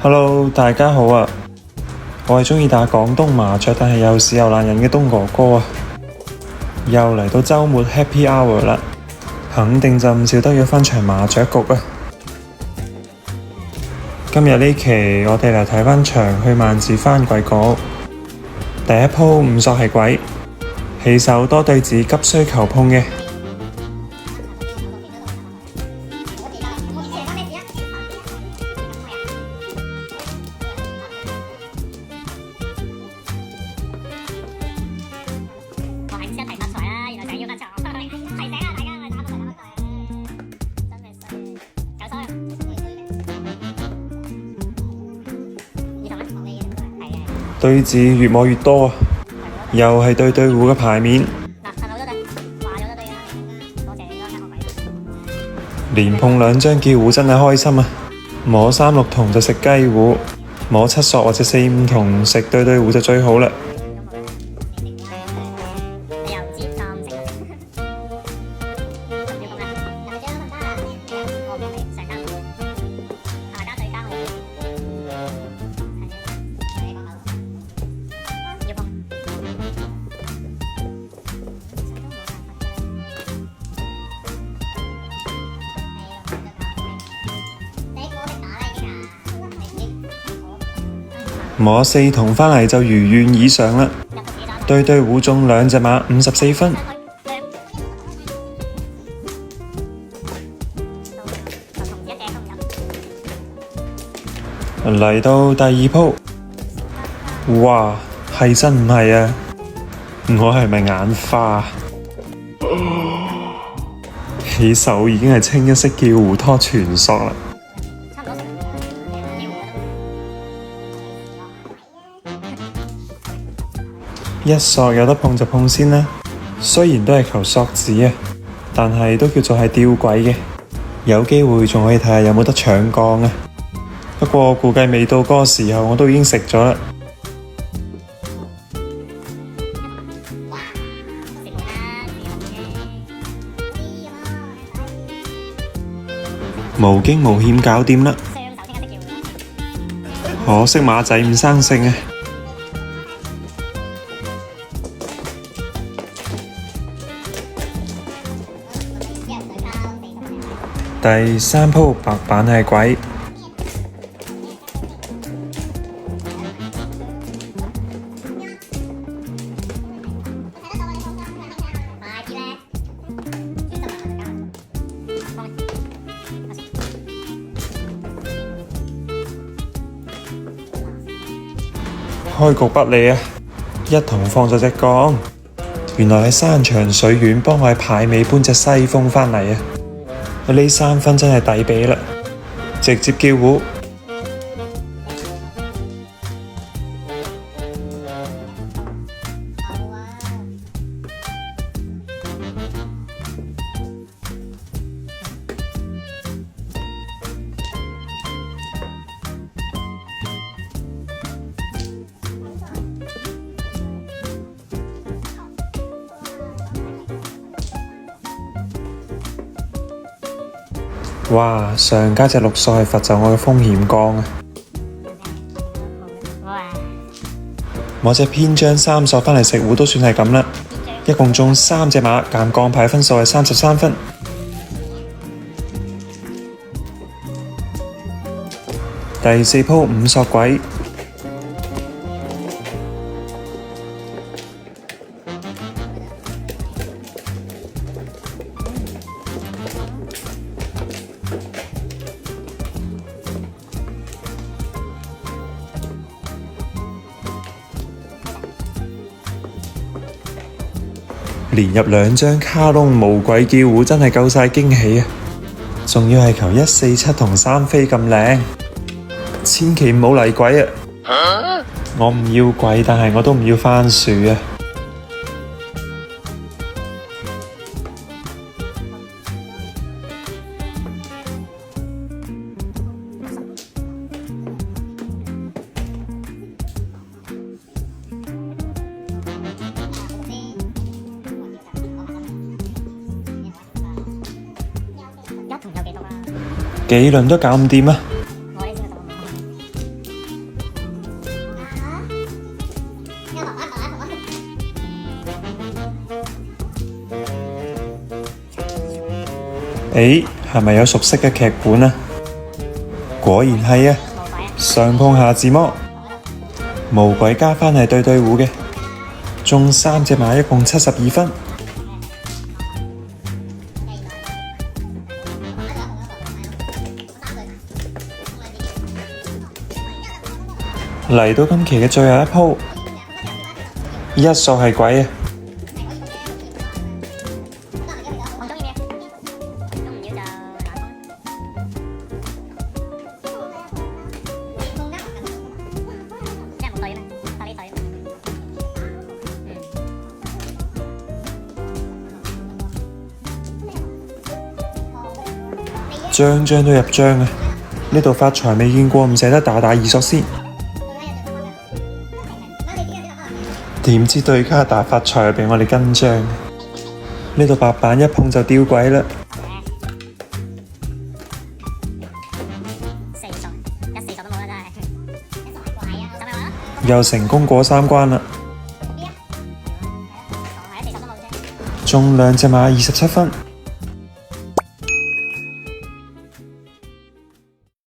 Hello，大家好啊！我係鍾意打廣東麻雀，但係又屎又爛人嘅東哥哥啊！又嚟到週末 Happy Hour 啦，肯定就唔少得約返場麻雀局啊！今日呢期我哋嚟睇返場去萬字番鬼局，第一鋪五索係鬼，起手多對子急需求碰嘅。對子越摸越多啊，又係對對胡嘅牌面。連碰兩張叫胡真係開心啊！摸三六同就食雞胡，摸七索或者四五同食對對胡就最好啦。摸四同返嚟就如願以償啦，對對胡中兩隻馬54分。嚟到第二鋪，哇，係真唔係啊？我係咪眼花？起手已經係清一色叫胡拖全索啦。一索有得碰就碰先啦，雖然都係求索子啊，但係都叫做係吊詭嘅，有機會仲可以睇下有冇得搶槓啊。不過估計未到嗰個時候，我都已經食咗啦。無驚無險搞掂啦，可惜馬仔唔生性啊！第三鋪白板係鬼，開局不利啊！一同放咗隻槓，原來係山長水遠幫我喺牌尾搬隻西風返嚟啊！呢3分真係抵俾啦，直接叫胡。哇！上家隻6索係罰就我嘅風險槓啊！我隻偏將3索返嚟食胡都算係咁啦，一共中3隻馬，減槓牌分數係33分。第四鋪5索鬼，連入2張卡窿無鬼叫胡，真係夠晒驚喜啊！仲要係求147同3飛咁靚，千祈唔好嚟鬼啊！我唔要鬼，但係我都唔要番薯啊！幾輪都搞唔掂啊！誒，係咪有熟悉嘅劇本啊？果然係啊，上碰下自摸，無鬼加返係對胡嘅，中3隻馬一共72分。嚟到今期嘅最後一鋪，一數係鬼啊！張張都入張啊！呢度發財未見過，唔捨得打二索先。點知對家打發財又俾我哋跟張，呢度白板一碰就吊鬼啦！又成功過3關啦！中2隻馬27分。